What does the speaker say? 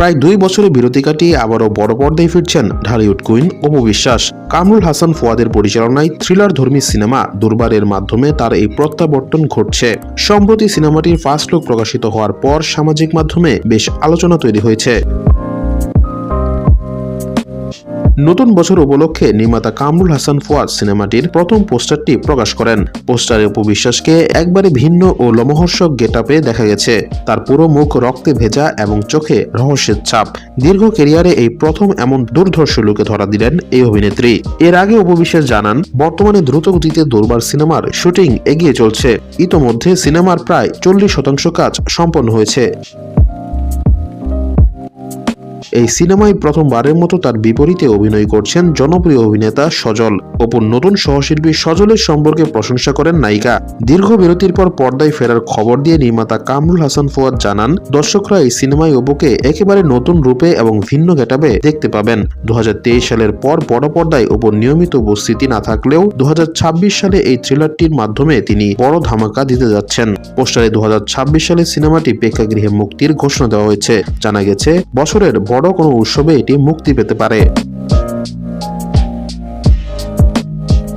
প্রায় 2 বছরের বিরতি কাটিয়ে আবারও বড় পর্দায় ফিরছেন ঢালিউড কুইন অপু বিশ্বাস। কামরুল হাসান ফুয়াদের পরিচালনায় থ্রিলার ধর্মী সিনেমা দুর্বারের মাধ্যমে তার এই প্রত্যাবর্তন ঘটছে। সম্প্রতি সিনেমাটির ফার্স্ট লুক প্রকাশিত হওয়ার পর সামাজিক মাধ্যমে বেশ আলোচনা তৈরি হয়েছে। নতুন বছর উপলক্ষে নির্মাতা কামরুল হাসান ফুয়াদ সিনেমাটির প্রথম পোস্টারটি প্রকাশ করেন। পোস্টারে অপু বিশ্বাসকে একবারে ভিন্ন ও লোমহর্ষক গেটআপে দেখা গেছে। তার পুরো মুখ রক্তে ভেজা এবং চোখে রহস্যের ছাপ। দীর্ঘ ক্যারিয়ারে এই প্রথম এমন দুর্ধর্ষ লুকে ধরা দিলেন এই অভিনেত্রী। এর আগে অপু বিশ্বাস জানান, বর্তমানে দ্রুতগতিতে দুর্বার সিনেমার শুটিং এগিয়ে চলছে। ইতোমধ্যে সিনেমার প্রায় 40% কাজ সম্পন্ন হয়েছে। এই সিনেমায় প্রথমবারের মতো তার বিপরীতে অভিনয় করছেন জনপ্রিয় অভিনেতা সজল। অপুর নতুন সহশিল্পী সজলের সম্পর্কে প্রশংসা করেন নায়িকা। দীর্ঘ বিরতির পর পর্দায় ফেরার খবর দিয়ে নির্মাতা কামরুল হাসান ফুয়াদ জানান, দর্শকরা এই সিনেমায় অপুকে একেবারে নতুন রূপে এবং ভিন্ন গেটআপে দেখতে পাবেন। 2023 সালের পর বড় পর্দায় অপুর নিয়মিত উপস্থিতি না থাকলেও 2026 সালে এই থ্রিলারটির মাধ্যমে তিনি বড় ধামাকা দিতে যাচ্ছেন। পোস্টারে 2026 সালে সিনেমাটি প্রেক্ষাগৃহে মুক্তির ঘোষণা দেওয়া হয়েছে। জানা গেছে বছরের বড় কোনো উৎসবে এটি মুক্তি পেতে পারে।